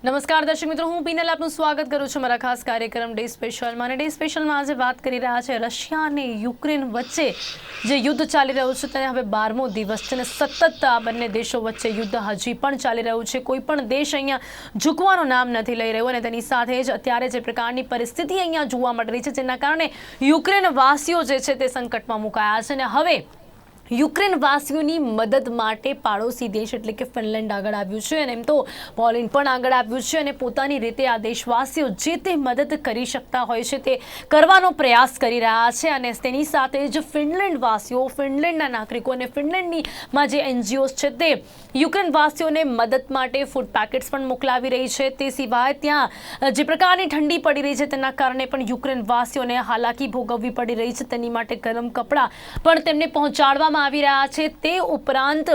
નમસ્કાર દર્શક મિત્રો, હું પીનલ આપનું સ્વાગત કરું છું મારા ખાસ કાર્યક્રમ ડે સ્પેશિયલમાં. અને ડે સ્પેશિયલમાં આજે વાત કરી રહ્યા છે રશિયા અને યુક્રેન વચ્ચે જે યુદ્ધ ચાલી રહ્યું છે તેને હવે 12મો દિવસ છે અને સતત આ બંને દેશો વચ્ચે યુદ્ધ હજી પણ ચાલી રહ્યું છે. કોઈ પણ દેશ અહીંયા ઝૂકવાનું નામ નથી લઈ રહ્યો અને તેની સાથે જ અત્યારે જે પ્રકારની પરિસ્થિતિ અહીંયા જોવા મળી રહી છે જેના કારણે યુક્રેન વાસીઓ જે છે તે સંકટમાં મુકાયા છે. અને હવે યુક્રેન વાસીઓની મદદ માટે પાડોશી દેશ એટલે કે ફિનલેન્ડ આગળ આવ્યું છે અને એમ તો પોલેન્ડ પણ આગળ આવ્યું છે અને પોતાની રીતે આ દેશવાસીઓ જે તે મદદ કરી શકતા હોય છે તે કરવાનો પ્રયાસ કરી રહ્યા છે. અને તેની સાથે જ ફિનલેન્ડ વાસીઓ, ફિનલેન્ડના નાગરિકો અને ફિનલેન્ડમાં જે એનજીઓઝ છે તે યુક્રેન વાસીઓને મદદ માટે ફૂડ પેકેટ્સ પણ મોકલાવી રહી છે. તે સિવાય ત્યાં જે પ્રકારની ઠંડી પડી રહી છે તેના કારણે પણ યુક્રેન વાસીઓને હાલાકી ભોગવવી પડી રહી છે. તેની માટે ગરમ કપડાં પણ તેમને પહોંચાડવામાં આવી રહ્યા છે. તે ઉપરાંત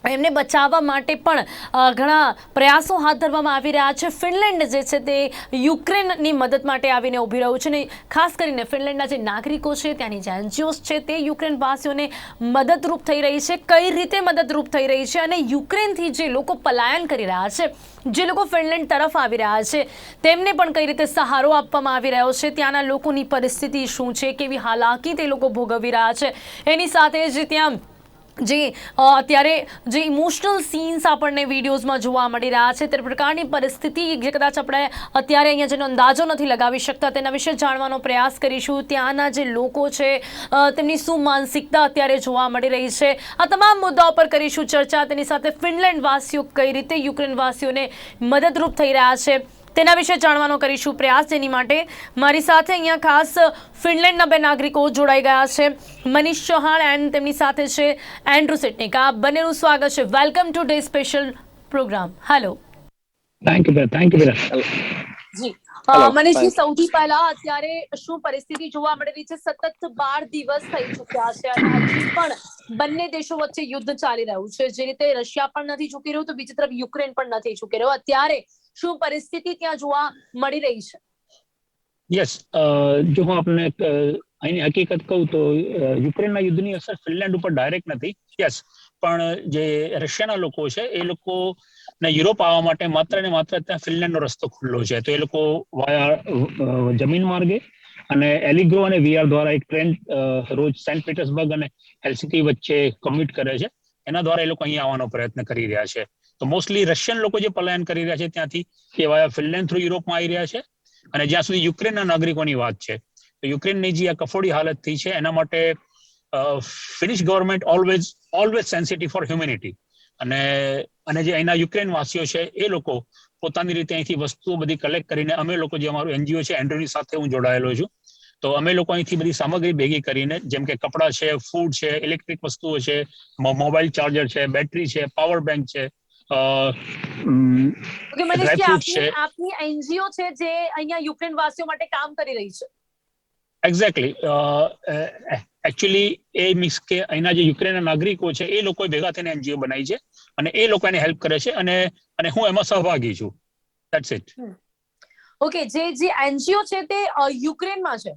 એમને બચાવવા માટે પણ ઘણા પ્રયાસો હાથ ધરવામાં આવી રહ્યા છે. ફિનલેન્ડ જે છે તે યુક્રેનની મદદ માટે આવીને ઊભી રહ્યું છે અને ખાસ કરીને ફિનલેન્ડના જે નાગરિકો છે, ત્યાંની જે એનજીઓઝ છે તે યુક્રેન વાસીઓને મદદરૂપ થઈ રહી છે. કઈ રીતે મદદરૂપ થઈ રહી છે અને યુક્રેનથી જે લોકો પલાયન કરી રહ્યા છે, જે લોકો ફિનલેન્ડ તરફ આવી રહ્યા છે, તેમને પણ કઈ રીતે સહારો આપવામાં આવી રહ્યો છે, ત્યાંના લોકોની પરિસ્થિતિ શું છે, કેવી હાલાકી તે લોકો ભોગવી રહ્યા છે, એની સાથે જ ત્યાં જે અત્યારે જે ઇમોશનલ સીન્સ આપણને વિડીયોઝમાં જોવા મળી રહ્યા છે તે પ્રકારની પરિસ્થિતિ જે કદાચ આપણે અત્યારે અહીંયા જેનો અંદાજો નથી લગાવી શકતા તેના વિશે જાણવાનો પ્રયાસ કરીશું. ત્યાંના જે લોકો છે તેમની શું માનસિકતા અત્યારે જોવા મળી રહી છે, આ તમામ મુદ્દાઓ પર કરીશું ચર્ચા. તેની સાથે ફિનલેન્ડ વાસીઓ કઈ રીતે યુક્રેન વાસીઓને મદદરૂપ થઈ રહ્યા છે તેના વિશે જાણવાનો કરીશું પ્રયાસ. જેની માટે મારી સાથે અહીંયા ખાસ ફિનલેન્ડના બે નાગરિકો જોડાઈ ગયા છે, મનીષ ચૌહાણ એન્ડ તેમની સાથે છે એન્ડ્રુ સિટનિક. આ બંનેનું સ્વાગત છે. Welcome to the special program. Hello. Thank you. જી મનીષજી, સૌથી પહેલા અત્યારે શું પરિસ્થિતિ જોવા મળી રહી છે? સતત 12 દિવસ થઈ ચૂક્યા છે અને હજી પણ બંને દેશો વચ્ચે યુદ્ધ ચાલી રહ્યું છે. જે રીતે રશિયા પણ નથી ઝૂકી રહ્યું તો બીજી તરફ યુક્રેન પણ નથી ઝૂકી રહ્યો. અત્યારે શું પરિસ્થિતિ ત્યાં જોવા મળી રહી છે? યસ, જો હું આપને અહીંની હકીકત કહું તો યુક્રેનના યુદ્ધની અસર ફિનલેન્ડ ઉપર ડાયરેક્ટ નથી. યસ, પણ જે રશિયાના લોકો છે એ લોકો ને યુરોપ આવવા માટે માત્ર ને માત્ર ત્યાં ફિનલેન્ડનો રસ્તો ખુલ્લો છે. તો એ લોકો વાયા જમીન માર્ગે અને એલિગ્રો અને વીઆર દ્વારા એક ટ્રેન રોજ સેન્ટ પીટર્સબર્ગ અને હેલ્સિંકી વચ્ચે કમ્યુટ કરે છે. એના દ્વારા એ લોકો અહીં આવવાનો પ્રયત્ન કરી રહ્યા છે. તો મોસ્ટલી રશિયન લોકો જે પલાયન કરી રહ્યા છે ત્યાંથી એ વાયા ફિનલેન્ડ થ્રુ યુરોપમાં આવી રહ્યા છે. અને જ્યાં સુધી યુક્રેનના નાગરિકોની વાત છે તો યુક્રેનની જે આ કફોડી હાલત થઈ છે એના માટે Finnish government always sensitive for humanity. અને જે અહીંના યુક્રેન વાસીઓ છે એ લોકો પોતાની રીતે અહીંથી વસ્તુઓ બધી કલેક્ટ કરીને, અમે લોકો જે અમારું એનજીઓ છે એન્ડ્રુની સાથે હું જોડાયેલો છું, તો અમે લોકો અહીંથી બધી સામગ્રી ભેગી કરીને જેમ કે કપડાં છે, ફૂડ છે, ઇલેક્ટ્રિક વસ્તુઓ છે, મોબાઈલ ચાર્જર છે, બેટરી છે, પાવર બેંક છે, ડ્રાયફ્રૂટ છે. આપની એનજીઓ છે જે અહીંયા યુક્રેન વાસીઓ માટે કામ કરી રહી છે. એક્ઝેક્ટલી. એકચ્યુઅલી એ મીન્સ કે અહીંના જે યુક્રેનના નાગરિકો છે એ લોકોએ ભેગા થઈને એનજીઓ બનાવી છે અને એ લોકો એને હેલ્પ કરે છે અને હું એમાં સહભાગી છું. That's it. ઓકે, જે એનજીઓ છે તે યુક્રેનમાં છે?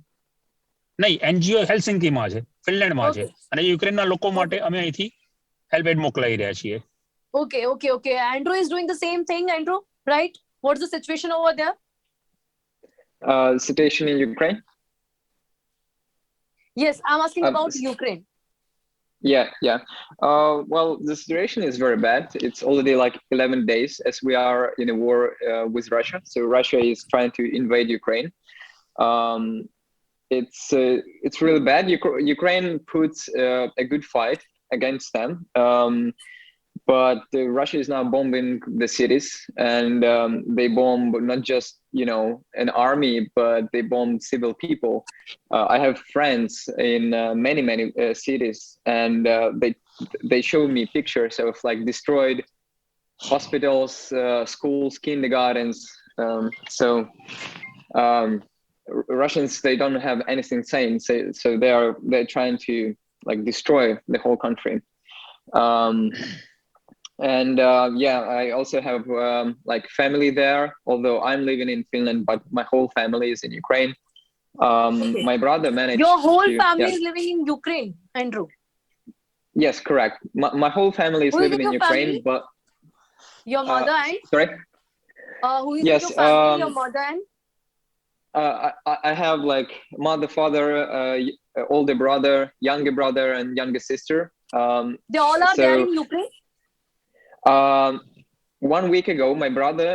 નહીં, એનજીઓ હેલ્સિંકીમાં છે, ફિનલેન્ડમાં છે, અને યુક્રેનના લોકો માટે અમે અહીંથી હેલ્પ એડ મોકલાવી રહ્યા છીએ. Okay. Andrew is doing the same thing, Andrew, right? What's the situation over there? Situation in Ukraine? Yes, I'm asking about Ukraine. Yeah. Well, the situation is very bad. It's already like 11 days as we are in a war with Russia. So Russia is trying to invade Ukraine. It's really bad. Ukraine puts a good fight against them. But Russia is now bombing the cities, and they bomb not just an army, but they bomb civil people. I have friends in many cities, and they show me pictures of like destroyed hospitals, schools, kindergartens. Russians, they don't have anything sane, so they're trying to like destroy the whole country. And I also have like family there, although I'm living in Finland, but my whole family is in Ukraine. Okay. My brother managed. Your whole family is living in Ukraine, Andrew? Yes, correct. My whole family is living in Ukraine, family? but your mother and sorry, Who is in Yes. your family, your mother and? I have like mother, father, older brother, younger brother, and younger sister. They all are there So in Ukraine? 1 week ago, my brother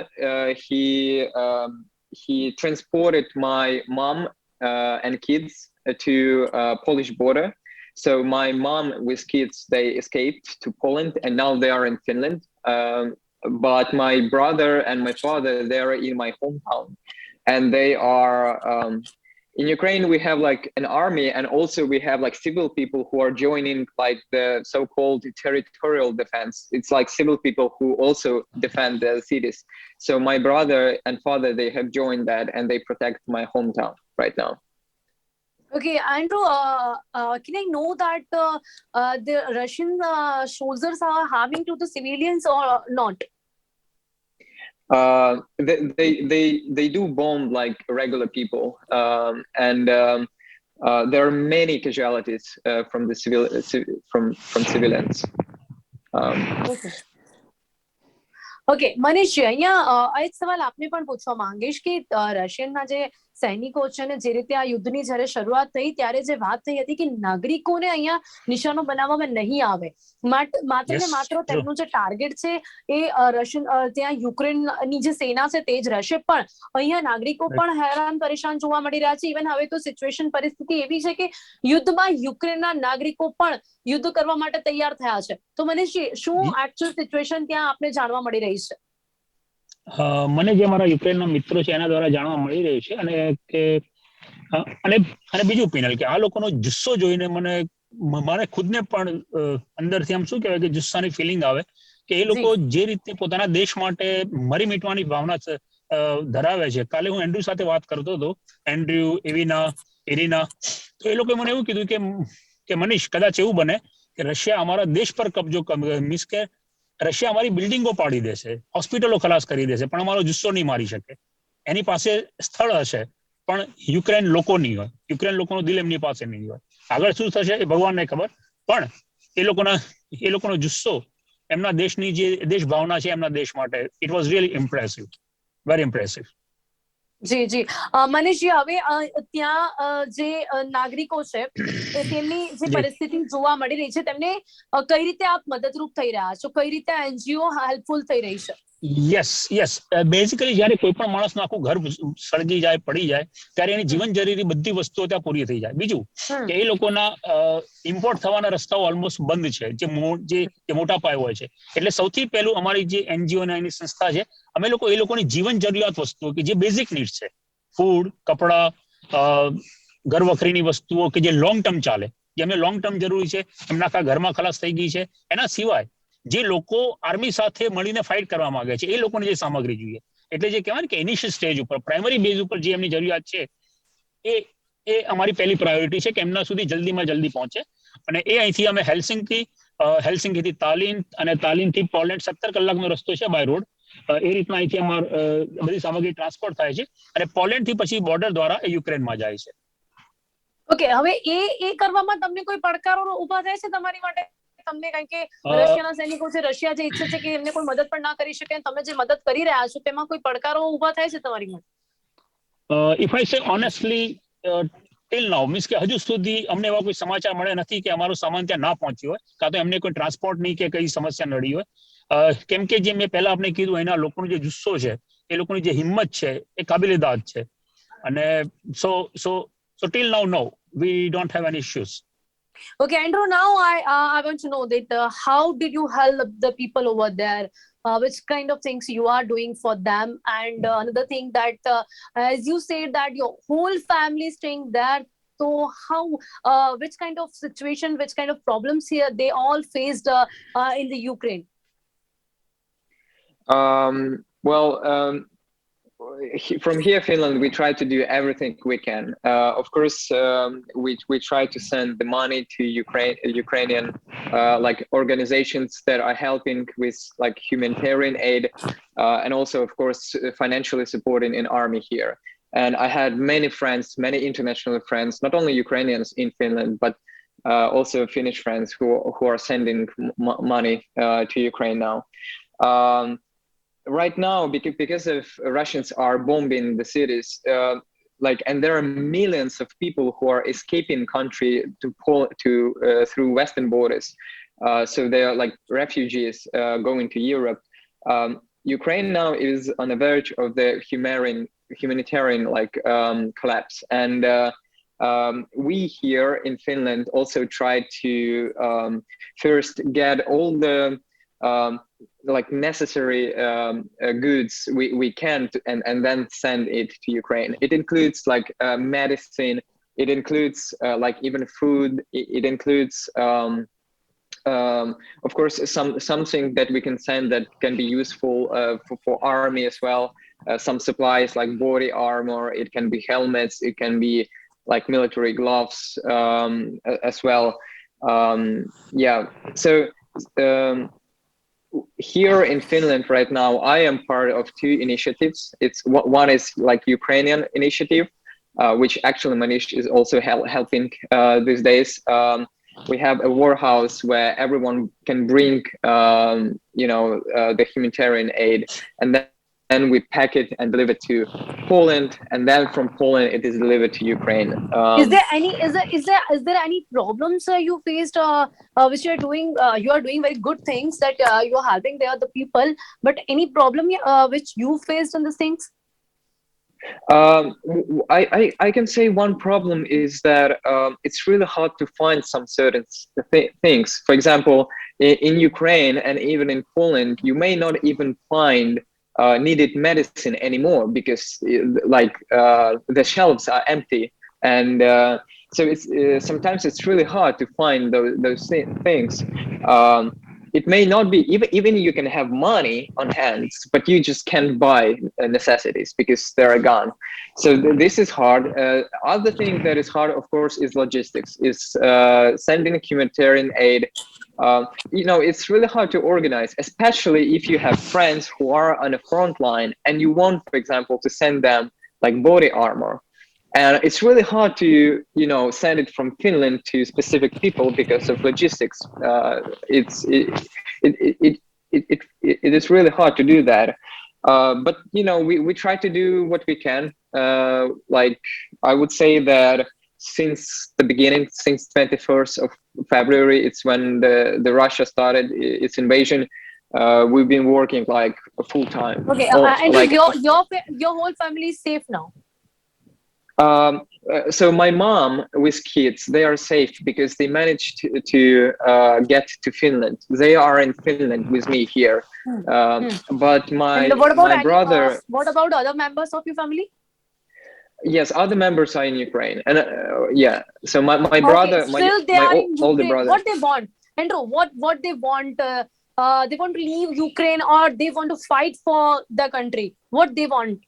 he transported my mom and kids to Polish border. So my mom with kids, they escaped to Poland, and now they are in Finland. But my brother and my father, they are in my hometown, and they are in Ukraine. We have like an army, and also we have like civil people who are joining like the so-called territorial defense. It's like civil people who also defend the cities. So my brother and father, they have joined that, and they protect my hometown right now. Okay, Andrew, can I know that the Russian soldiers are harming to the civilians or not? They do bomb like regular people, and there are many casualties from the from civilians. Okay. Okay Manish ji અહીંયા એક સવાલ આપને પણ પૂછવા માંગીશ કે રશિયનના જે સૈનિકો છે ને જે રીતે આ યુદ્ધની જ્યારે શરૂઆત થઈ ત્યારે જે વાત થઈ હતી કે નાગરિકોને અહીંયા નિશાનો બનાવવામાં નહીં આવે, માત્ર ને માત્ર તેમનું જે ટાર્ગેટ છે એ રશિયન ત્યાં યુક્રેનની જે સેના છે તે જ રહેશે. પણ અહીંયા નાગરિકો પણ હેરાન પરેશાન જોવા મળી રહ્યા છે. ઇવન હવે તો સિચ્યુએશન પરિસ્થિતિ એવી છે કે યુદ્ધમાં યુક્રેનના નાગરિકો પણ યુદ્ધ કરવા માટે તૈયાર થયા છે. તો મનીષજી, શું એક્ચ્યુઅલ સિચ્યુએશન ત્યાં આપને જાણવા મળી રહી છે? મને જે મારા યુક્રેનના મિત્રો છે એના દ્વારા જાણવા મળી રહ્યું છે, અને કે અને બીજું પિનલ કે આ લોકોનો જુસ્સો જોઈને મને ખુદને પણ અંદરથી આમ શું કહેવાય કે જુસ્સાની ફિલિંગ આવે કે એ લોકો જે રીતે પોતાના દેશ માટે મરી મીટવાની ભાવના ધરાવે છે. કાલે હું એન્ડ્રુ સાથે વાત કરતો હતો, એન્ડ્રુ, ઇરિના, તો એ લોકોએ મને એવું કીધું કે મનીષ, કદાચ એવું બને કે રશિયા અમારા દેશ પર કબજો મીન્સ કે રશિયા અમારી બિલ્ડિંગો પાડી દેશે, હોસ્પિટલો ખલાસ કરી દેશે, પણ અમારો જુસ્સો નહીં મારી શકે. એની પાસે સ્થળ હશે પણ યુક્રેન લોકો નહીં હોય, યુક્રેન લોકોનો દિલ એમની પાસે નહીં હોય. આગળ શું થશે એ ભગવાનને ખબર, પણ એ લોકોનો જુસ્સો, એમના દેશની જે દેશ ભાવના છે એમના દેશ માટે, it was really impressive, very impressive. જી જી મનીષજી, હવે ત્યાં જે નાગરિકો છે તેમની જે પરિસ્થિતિ જોવા મળી રહી છે તેમને કઈ રીતે આપ મદદરૂપ થઈ રહ્યા છો? કઈ રીતે એનજીઓ હેલ્પફુલ થઈ રહી છે? યસ બેઝિકલી જ્યારે કોઈ પણ માણસનું આખું ઘર સળગી જાય, પડી જાય, ત્યારે એની જીવન જરૂરી બધી વસ્તુઓ ત્યાં પૂરી થઈ જાય. બીજું કે એ લોકોના ઇમ્પોર્ટ થવાના રસ્તાઓ ઓલમોસ્ટ બંધ છે, જે મોટા પાયે હોય છે. એટલે સૌથી પહેલું અમારી જે એનજીઓ અને એની સંસ્થા છે, અમે લોકો એ લોકોની જીવન જરૂરિયાત વસ્તુઓ કે જે બેઝિક નીડ્સ છે, ફૂડ, કપડા, ઘર વખરીની વસ્તુઓ કે જે લોંગ ટર્મ ચાલે, જે અમને લોંગ ટર્મ જરૂરી છે, એમના આખા ઘરમાં ખલાસ થઈ ગઈ છે. એના સિવાય જે લોકો આર્મી સાથે મળીને ફાઇટ કરવા માંગે છે એ લોકોને જે સામગ્રી જોઈએ, એટલે જે કહેવાય ને કે ઇનિશિયલ સ્ટેજ ઉપર, પ્રાઇમરી બેઝ ઉપર જે એમની જરૂરિયાત છે એ અમારી પહેલી પ્રાયોરિટી છે કે એમના સુધી જલ્દીમાં જલ્દી પહોંચે. અને એ અહીંથી અમે હેલ્સિંકીથી તાલીન, અને તાલીનથી પોલેન્ડ 17 કલાકનો રસ્તો છે બાય રોડ. એ રીતના અહીંથી બધી સામગ્રી ટ્રાન્સપોર્ટ થાય છે અને પોલેન્ડથી પછી બોર્ડર દ્વારા એ યુક્રેનમાં જાય છે. ઓકે, હવે એ કરવામાં તમને કોઈ પડકારો ઊભા થાય છે તમારી માટે? તમને કારણ કે રશિયાના સૈનિકો છે, રશિયા જે ઈચ્છે છે કે એમને કોઈ મદદ પણ ના કરી શકે, તમે જે મદદ કરી રહ્યા છો તેમાં કોઈ પડકારો ઊભા થાય છે તમારી માટે? ઇફ આઈ સે ઓનેસ્ટલી, ટિલ નાઉ, મીન્સ કે હજુ સુધી અમને એવા કોઈ સમાચાર મળ્યા નથી કે અમારો સામાન ત્યાં ના પહોંચ્યો હોય, કાં તો એમને કોઈ ટ્રાન્સપોર્ટની કે કઈ સમસ્યા નડી હોય. કેમ કે જે મેં પહેલા આપણે કીધું, એના લોકોનો જે જુસ્સો છે, એ લોકોની જે હિંમત છે એ કાબિલે-દાદ છે. અને so till now, no, we don't have any issues. Okay, Andrew, now I want to know that how did you help the people over there? Which kind of things you are doing for them? And another thing that, as you said that your whole family is staying there, so how, which kind of situation, which kind of problems here they all faced in the Ukraine? From here, Finland, we try to do everything we can. Of course, we try to send the money to Ukrainian like organizations that are helping with like humanitarian aid, and also, of course, financially supporting an army here. And I had many friends, many international friends, not only Ukrainians in Finland, but also Finnish friends who are sending money to Ukraine now. right now, because of Russians are bombing the cities, and there are millions of people who are escaping country through Western borders. So they are like refugees going to Europe. Ukraine now is on the verge of the humanitarian collapse, and we here in Finland also try to first get all the necessary goods we can and then send it to Ukraine. It includes medicine. It includes even food. It includes of course something that we can send that can be useful for army as well. Some supplies like body armor. It can be helmets. It can be like military gloves as well. So here in Finland right now, I am part of two initiatives. One is like Ukrainian initiative, which actually Manish is also helping these days. We have a warehouse where everyone can bring, the humanitarian aid, and then we pack it and deliver it to Poland, and then from Poland it is delivered to Ukraine. Is there any problems you faced, which you are doing? You are doing very good things that you are helping the people, but any problem which you faced in these things? I can say one problem is that it's really hard to find some certain things. For example, in Ukraine and even in Poland, you may not even find needed medicine anymore because the shelves are empty, and so it's sometimes it's really hard to find those things. It may not be even you can have money on hands, but you just can't buy necessities because they're gone. So this is hard. Other thing that is hard, of course, is logistics. Is sending humanitarian aid. It's really hard to organize, especially if you have friends who are on the front line and you want, for example, to send them like body armor. And it's really hard to, send it from Finland to specific people because of logistics. It is really hard to do that. But we try to do what we can. I would say that since the beginning, since 21st of February, it's when the Russia started its invasion. We've been working like full time. Okay, and your whole family is safe now. So my mom with kids, they are safe because they managed to get to Finland. They are in Finland with me here. But my brother. What about other members of your family? Yes, other members are in Ukraine, and So my brother, my older brother. What they want, Andrew? What they want? They want to leave Ukraine, or they want to fight for the country. What they want?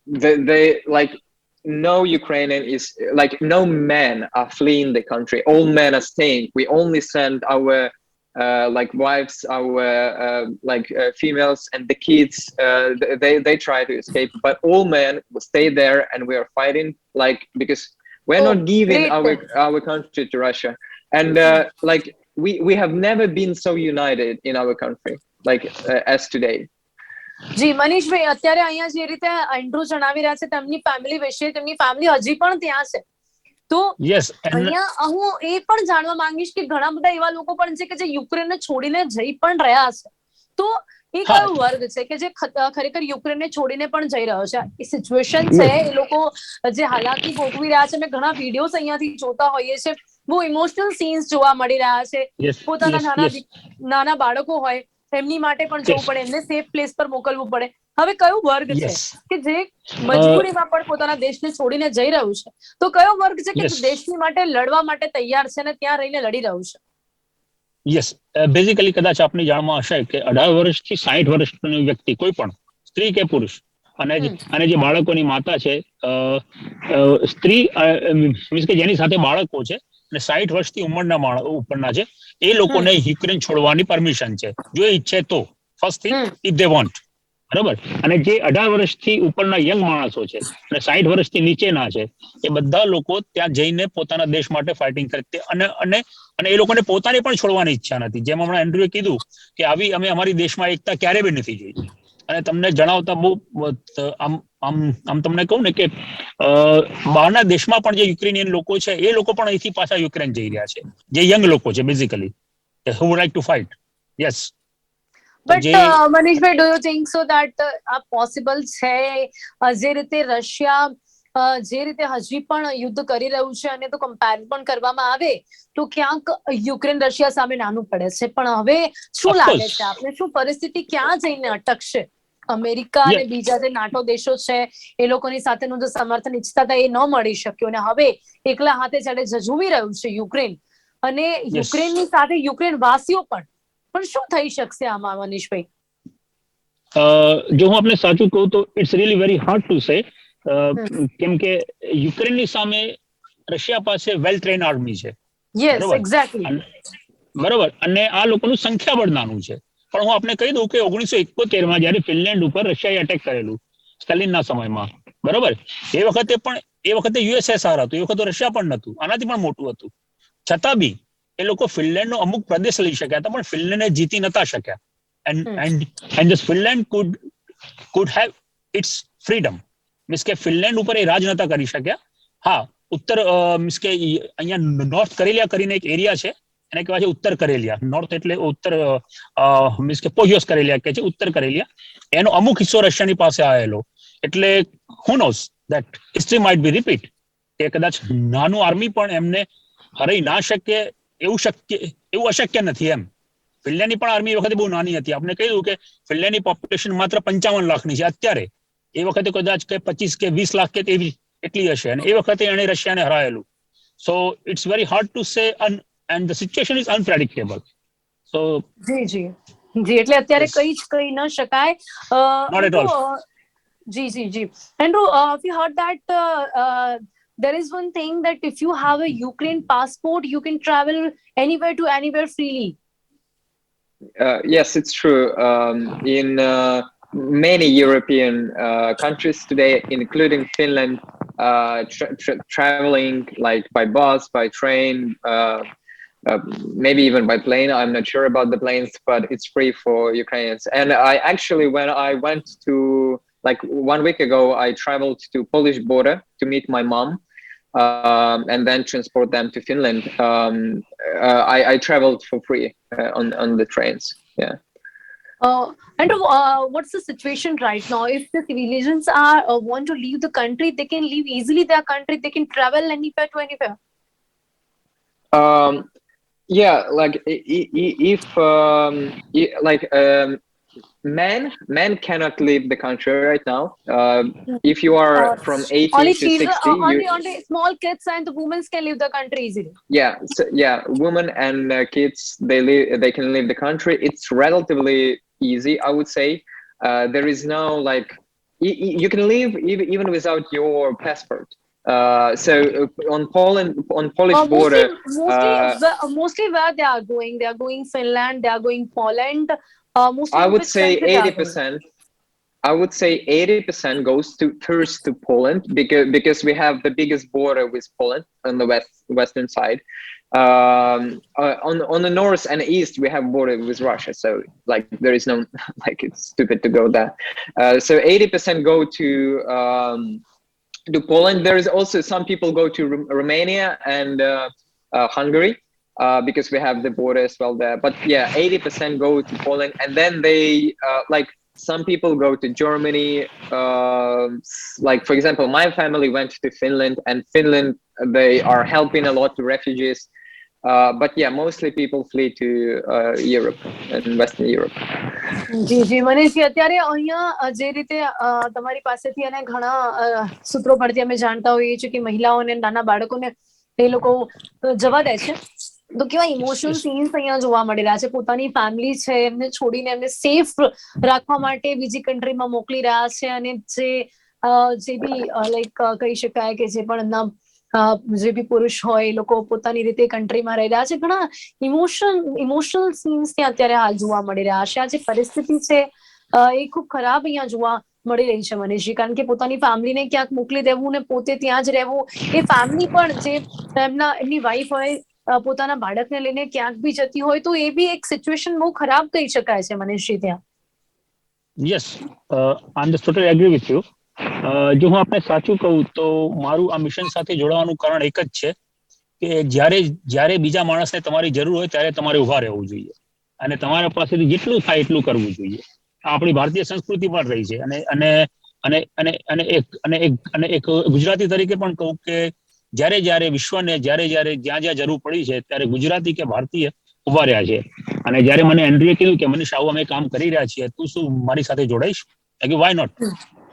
They no Ukrainian is no men are fleeing the country. All men are staying. We only send our wives, our females and the kids. They try to escape, but all men will stay there, and we are fighting because we're not giving our country to Russia. And we have never been so united in our country as today. જી મનીષભાઈ, અત્યારે અહીંયા જે રીતે Andrew જણાવી રહ્યા છે તેમની family વિશે, તેમની ફેમિલી હજી પણ ત્યાં છે. તો અહીંયા હું એ પણ જાણવા માંગીશ કે ઘણા બધા એવા લોકો પણ છે કે જે યુક્રેનને છોડીને જઈ પણ રહ્યા છે. તો એ કયો વર્ગ છે કે જે ખરેખર યુક્રેનને છોડીને પણ જઈ રહ્યો છે? એ સિચ્યુએશન છે, એ લોકો જે હાલાકી ભોગવી રહ્યા છે, અમે ઘણા વિડીયોઝ અહીંયાથી જોતા હોઈએ છે, બહુ ઇમોશનલ સીન્સ જોવા મળી રહ્યા છે. પોતાના નાના બાળકો હોય એમની માટે પણ જવું પડે, એમને સેફ પ્લેસ પર મોકલવું પડે. હવે કયો વર્ગ છે કે જે મજબૂરીમાં પણ પોતાના દેશને છોડીને જઈ રહ્યું છે? તો કયો વર્ગ છે કે દેશની માટે લડવા માટે તૈયાર છે અને ત્યાં રહીને લડી રહ્યું છે? યસ, બેઝિકલી કદાચ આપની જાણમાં હશે કે 18 વર્ષથી 60 વર્ષની વ્યક્તિ, કોઈ પણ સ્ત્રી કે પુરુષ, અને જે બાળકોની માતા છે, સ્ત્રી મીન્સ કે જેની સાથે બાળકો છે અને 60 વર્ષથી ઉંમરના ઉપરના છે, એ લોકોને યુક્રેન છોડવાની પરમિશન છે જો એ ઈચ્છે તો. First thing, if they want, બરાબર. અને જે 18 વર્ષથી ઉપરના યંગ માણસો છે અને 60 વર્ષથી નીચેના છે, એ બધા લોકો ત્યાં જઈને પોતાના દેશ માટે ફાઇટિંગ કરે. અને એ લોકોને પોતાને પણ છોડવાની ઈચ્છા નથી. જેમ હમણાં એન્ડ્રુએ કીધું કે અમે અમારી દેશમાં એકતા ક્યારે બી નથી જોઈ. અને તમને જણાવતા બહુ આમ આમ આમ તમને કહું ને કે બહારના દેશમાં પણ જે યુક્રેનિયન લોકો છે એ લોકો પણ અહીંથી પાછા યુક્રેન જઈ રહ્યા છે, જે યંગ લોકો છે basically, who would like to fight. Yes. But Manishbhai, do you think so that આ પોસિબલ છે? જે રીતે રશિયા જે રીતે હજી પણ યુદ્ધ કરી રહ્યું છે અને તો કમ્પેર પણ કરવામાં આવે તો ક્યાંક યુક્રેન રશિયા સામે નાનું પડે છે, પણ હવે શું લાગે છે આપને, શું પરિસ્થિતિ ક્યાં જઈને અટકશે? અમેરિકા અને બીજા જે નાટો દેશો છે એ લોકોની સાથેનું જે સમર્થન ઈચ્છતા હતા એ ન મળી શક્યું, અને હવે એકલા હાથે જ્યારે ઝઝૂમી રહ્યું છે યુક્રેન, અને યુક્રેનની સાથે યુક્રેન વાસીઓ પણ શું થઈ શકશે આમાં મનીષભાઈ? જો હું આપને સાચું કહું તો it's really very hard to say, કેમ કે યુક્રેનની સામે રશિયા પાસે વેલ ટ્રેન આર્મી છે. Yes, exactly. બરોબર, અને આ લોકોનું સંખ્યાબળ નાનું છે. પણ હું આપને કહી દઉં કે 1971માં જયારે ફિનલેન્ડ ઉપર રશિયાએ અટેક કરેલું સ્ટાલિનના સમયમાં, બરોબર, એ વખતે યુએસએસઆર હતું, એ વખતે રશિયા પણ નહોતું, આનાથી પણ મોટું હતું. છતાં બી એ લોકો ફિનલેન્ડનો અમુક પ્રદેશ લઈ શક્યા હતા, પણ ફિનલેન્ડને જીતી નતા શક્યા. and this Finland could have its freedom. Means કે ફિનલેન્ડ ઉપર એ રાજ નતા કરી શક્યા. હા, ઉત્તર મીન્સ કે અહીંયા નોર્થ કરેલિયા કરીને એક એરિયા છે, એને કહેવાય છે ઉત્તર કરેલિયા. નોર્થ એટલે ઉત્તર, મીન્સ કે પોહિયોસ કરેલિયા કહે છે, ઉત્તર કરેલિયા. એનો અમુક હિસ્સો રશિયાની પાસે આવેલો. એટલે who knows that history might be repeat, કે કદાચ નાનું આર્મી પણ એમને હરાઈ ના શકે એવું અશક્ય નથી એમ. ફિનલેન્ડની પણ આર્મી એ વખતે બહુ નાની હતી. આપણે કહ્યું કે ફિનલેન્ડની પોપ્યુલેશન માત્ર 55 લાખની છે અત્યારે, એ વખતે કદાચ કે 25 કે 20 લાખ કે એવી એટલી હશે, અને એ વખતે એણે રશિયાને હરાયેલું. So it's very hard to say, and the situation is unpredictable. So જી એટલે અત્યારે કઈ જ કહી ન શકાય. Not at all. જી. And have you heard that there is one thing that if you have a Ukraine passport, you can travel anywhere to anywhere freely? Yes, it's true. In many European countries today, including Finland, traveling like by bus, by train, maybe even by plane. I'm not sure about the planes, but it's free for Ukrainians. And I actually, when I went to, like 1 week ago, I traveled to Polish border to meet my mom, and then transport them to Finland. I traveled for free on the trains. Yeah. And what's the situation right now? If the civilians want to leave the country, they can leave easily their country. They can travel anywhere to anywhere. Yeah, like if men cannot leave the country right now. If you are from 18 only to 60, only small kids and the women can leave the country easily. Yeah, women and kids, they can leave the country. It's relatively easy, I would say. There is no like you can leave even without your passport. So on Polish border, mostly where they are going? They are going Finland. They are going Poland. Mostly I would say 80%. I would say 80% goes first to Poland, because we have the biggest border with Poland on the western side. On the north and east, we have border with Russia. So like there is no like it's stupid to go there. So 80% go to Poland. There is also some people go to Romania and Hungary. Because we have the border as well there. But yeah, 80% go to Poland, and then they like some people go to Germany. Like for example, my family went to Finland, and Finland, they are helping a lot to refugees. But yeah, mostly people flee to Europe and Western Europe. જી મનીષજી, અત્યારે અહીંયા જે રીતે તમારી પાસેથી અને ઘણા સૂત્રો પરથી અમે જાણતા હોઈએ છીએ કે મહિલાઓને, નાના બાળકોને એ લોકો જવા દે છે, તો કેવા ઇમોશનલ સીન્સ અહીંયા જોવા મળી રહ્યા છે. પોતાની ફેમિલી છે એમને છોડીને એમને સેફ રાખવા માટે બીજી કન્ટ્રીમાં મોકલી રહ્યા છે, અને જે બી લાઈક કહી શકાય કે જે પણ એમના જે બી પુરુષ હોય એ લોકો પોતાની રીતે કન્ટ્રીમાં રહી રહ્યા છે. ઘણા ઇમોશનલ સીન્સ ત્યાં અત્યારે હાલ જોવા મળી રહ્યા છે. આ જે પરિસ્થિતિ છે એ ખૂબ ખરાબ અહીંયા જોવા મળી રહી છે મનીષજી, કારણ કે પોતાની ફેમિલીને ક્યાંક મોકલી દેવું ને પોતે ત્યાં જ રહેવું, એ ફેમિલી પણ જે એમની વાઈફ હોય પોતાના બાળકને લઈને ક્યાંક બી જતી હોય તો એ બી એક સિચ્યુએશન બહુ ખરાબ કહી શકાય છે મનીષજી ત્યાં. Yes, I am totally agree with you. જો હું આપને સાચું કહું તો મારું આ મિશન સાથે જોડાવાનું કારણ એક જ છે કે જ્યારે જ્યારે બીજા માણસને તમારી જરૂર હોય ત્યારે તમારે ઉભા રહેવું જોઈએ અને તમારા પાસેથી જેટલું થાય એટલું કરવું જોઈએ. આ આપણી ભારતીય સંસ્કૃતિ પણ રહી છે. અને અને અને અને અને એક અને એક અને એક ગુજરાતી તરીકે પણ કહું કે જ્યારે જ્યારે વિશ્વને જ્યારે જ્યારે જ્યાં જ્યાં જરૂર પડી છે ત્યારે ગુજરાતી કે ભારતીય ઉભા રહ્યા છે. અને જ્યારે મને એન્ડ્રીએ કીધું કે મનીષ આવું અમે કામ કરી રહ્યા છીએ, તું શું મારી સાથે જોડાઈશ? Why not?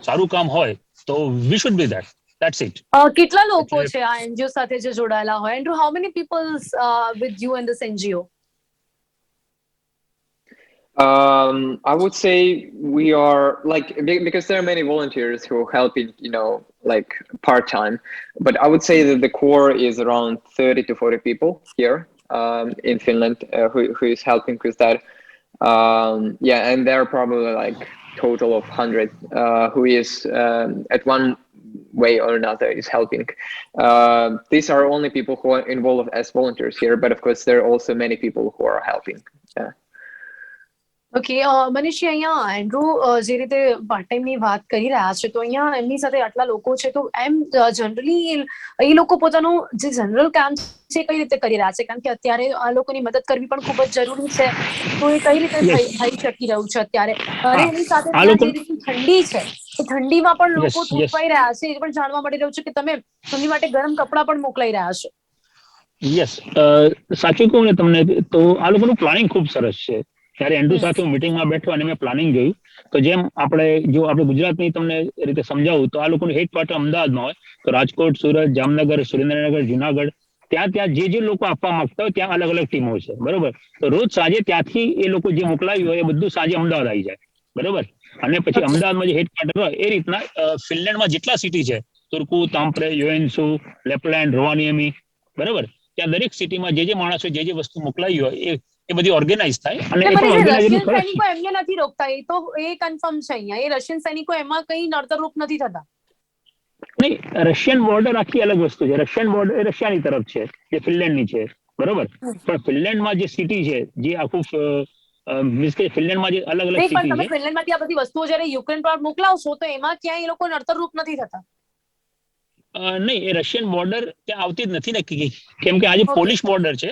સારું કામ હોય તો we should be that. That's it. કેટલા લોકો એટલે છે આ એનજીઓ સાથે જે જોડાયેલા હોય? And how many peoples with you in this NGO? I would say we are like because there are many volunteers who are helping, like part time. But I would say that the core is around 30 to 40 people here in Finland who is helping with that. Yeah, and there are probably like total of 100 who is at one way or another is helping. These are only people who are involved as volunteers here, but of course there are also many people who are helping. Yeah. Okay, Manish ji, અહીંયા Andrew જે રીતે part ટાઈમની વાત કરી રહ્યા છે, તો અહીંયા એમની સાથે આટલા લોકો છે, તો એમ જનરલી એ લોકો પોતાનું જે જનરલ કામ છે કઈ રીતે કરી રહ્યા છે? કારણ કે અત્યારે આ લોકોની મદદ કરવી પણ ખૂબ જ જરૂરી છે, તો એ કઈ રીતે યસ, થઈ શકી રહ્યું છે અત્યારે? અને હા, એની સાથે આ ત્યાં લોકો જે રીતની ઠંડી છે, એ ઠંડીમાં પણ યસ લોકો યસ તૂટવાઈ રહ્યા છે. એ પણ જાણવા મળી રહ્યું છે કે તમે એમની માટે ગરમ કપડાં પણ મોકલાઈ રહ્યા છો. યસ, સાચું કહું ને તમને તો આ લોકોનું પ્લાનિંગ ખૂબ સરસ છે. ત્યારે એન્ડ્રુ સાથે હું મિટિંગમાં બેઠો અને મેં પ્લાનિંગ જોયું તો જેમ આપણે ગુજરાતની તમને રીતે સમજાવું તો આ લોકોનું હેડક્વાર્ટર અમદાવાદમાં હોય તો રાજકોટ, સુરત, જામનગર, સુરેન્દ્રનગર, જુનાગઢ ત્યાં ત્યાં જે લોકો આપવા માંગતા હોય ત્યાં અલગ અલગ ટીમો છે. બરોબર? તો રોજ સાંજે ત્યાંથી એ લોકો જે મોકલાવ્યું હોય એ બધું સાંજે અમદાવાદ આવી જાય. બરોબર? અને પછી અમદાવાદમાં જે હેડક્વાર્ટર હોય એ રીતના ફિનલેન્ડમાં જેટલા સિટી છે, તુર્કુ, તામ્પરે, યોએન્સુ, લેપલેન્ડ, રોવાનિયમી, બરોબર, ત્યાં દરેક સિટીમાં જે માણસો જે વસ્તુ મોકલાવી હોય એ બધી ઓર્ગેનાઇઝ થાય અને એ પણ મને ઓર્ગેનાઇઝ રશિયન સરસ છે. સૈનિકો એમને નથી રોકતા, એ તો એ કન્ફર્મ છે અહીંયા. એ રશિયન સૈનિકો એમાં કઈ નડતરરૂપ નથી થતા. નહીં, રશિયન બોર્ડર આખી અલગ વસ્તુ છે. રશિયન બોર્ડર એ રશિયાની તરફ છે, જે ફિનલેન્ડની છે. બરોબર? પણ ફિનલેન્ડમાં જે સિટી છે, જે આખું મીન્સ કે ફિનલેન્ડમાં જે અલગ અલગ નહીં, પણ સિટી તમે છે. ફિનલેન્ડમાંથી આ બધી વસ્તુઓ જ્યારે યુક્રેન પર મોકલાવશો તો એમાં ક્યાંય એ લોકો નડતરરૂપ નથી થતા. નહીં, એ રશિયન બોર્ડર ત્યાં આવતી જ નથી ને, કેમ કે આજે ઓકે, પોલિશ બોર્ડર છે.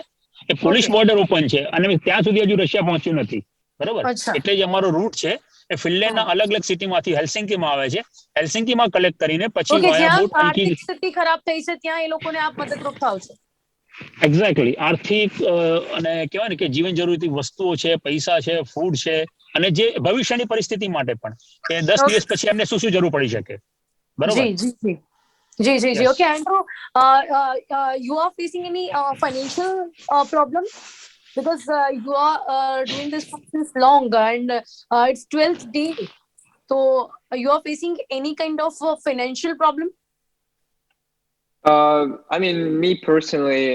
એ પોલિશ ઓકે, બોર્ડર ઓપન છે અને ત્યાં સુધી હજુ રશિયા પહોંચ્યું નથી. બરોબર? અચ્છા. એટલે જ અમારો રૂટ છે એ ફિનલેન્ડના અલગ અલગ સિટીમાંથી હેલ્સિંકીમાં આવે છે. હેલ્સિંકીમાં કલેક્ટ કરીને પછી ઓકે, વાયા જ્યાં બોટ અહીંથી. આર્થિક સ્થિતિ ખરાબ થઈ છે ત્યાં એ લોકોને આપ મદદરૂપ થાવ છો. એક્ઝેક્ટલી. આર્થિક અને કહેવાય ને કે જીવન જરૂરી વસ્તુઓ છે, પૈસા છે, ફૂડ છે અને જે ભવિષ્યની પરિસ્થિતિ માટે પણ કે 10 દિવસ પછી એમને શું શું જરૂર પડી શકે. બરોબર? જી જી જી જી જી જી. Yes. Okay, Andrew, you are facing any financial problem? Because you are doing this since long and it's 12th day. So you are facing any kind of financial problem? I mean, me personally,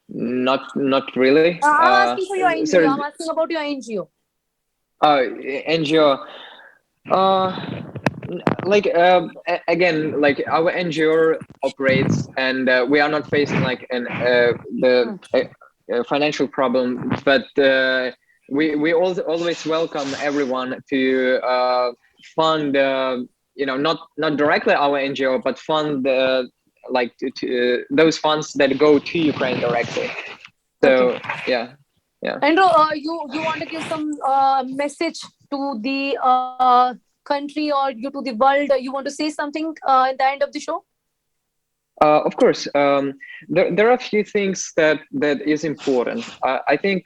not really. I'm asking for your So, NGO. I'm asking about your NGO. NGO. Uh, like again, like our NGO operates, and we are not facing like the financial problem, but we always welcome everyone to fund, not directly our NGO, but fund like those funds that go to Ukraine directly. So Okay. yeah, yeah. Andrew, you want to give some message to the country or you to the world? You want to say something at the end of the show? Of course, there are a few things that is important. I think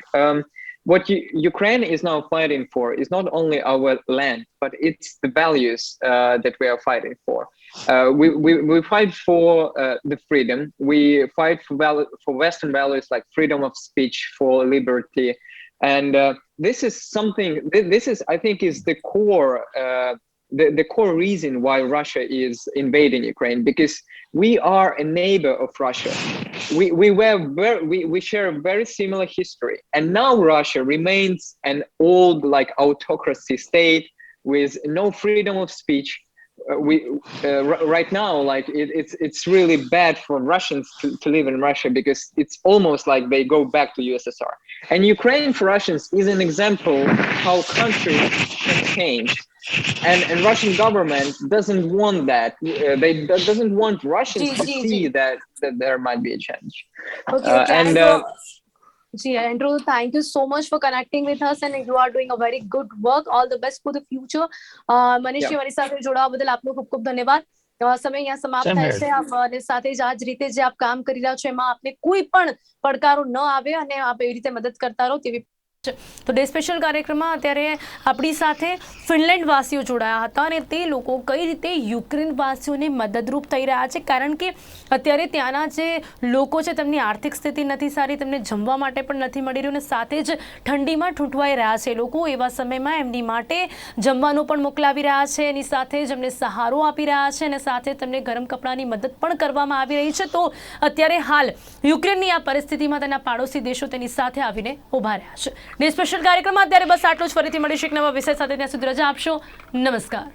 what Ukraine is now fighting for is not only our land, but it's the values that we are fighting for. We fight for the freedom. We fight for Western values like freedom of speech, for liberty, and this is something. This is, I think, is the core. The core reason why Russia is invading Ukraine, because we are a neighbor of Russia. We share a very similar history, and now Russia remains an old like autocracy state with no freedom of speech, right now, like it's really bad for Russians to live in Russia, because it's almost like they go back to USSR. And Ukraine for Russians is an example how countries can change. And Russian government doesn't want that. They doesn't want Russians to see that there might be a change. Okay, And Andrew, thank you so much for connecting with us, and you are doing a very good work. All the best for the future. Manishji, મારી સાથે જોડાવા બદલ આપનો ખૂબ ખૂબ ધન્યવાદ. સમય અહીંયા સમાપ્ત થાય છે, અને સાથે જ આ જ રીતે જે આપ કામ કરી રહ્યા છો એમાં આપને કોઈ પણ પડકારો ન આવે અને આપ એવી રીતે મદદ કરતા રહો તેવી. તો ડે સ્પેશિયલ કાર્યક્રમમાં અત્યારે આપણી સાથે ફિનલેન્ડ વાસીઓ જોડાયા હતા, અને તે લોકો કઈ રીતે યુક્રેન વાસીઓને મદદરૂપ થઈ રહ્યા છે, કારણ કે અત્યારે ત્યાંના જે લોકો છે તેમની આર્થિક સ્થિતિ નથી સારી, તેમને જમવા માટે પણ નથી મળી રહ્યું, અને સાથે જ ઠંડીમાં ઠૂંઠવાઈ રહ્યા છે લોકો. એવા સમયમાં એમની માટે જમવાનું પણ મોકલાવી રહ્યા છે, એની સાથે જ એમને સહારો આપી રહ્યા છે, અને સાથે તેમને ગરમ કપડાની મદદ પણ કરવામાં આવી રહી છે. તો અત્યારે હાલ યુક્રેનની આ પરિસ્થિતિમાં તેના પાડોશી દેશો તેની સાથે આવીને ઊભા રહ્યા છે. ડે સ્પેશિયલ કાર્યક્રમમાં અત્યારે બસ આટલું જ. ફરીથી મળીશું એક નવા વિષય સાથે. ત્યાં સુધી રજા આપશો. નમસ્કાર.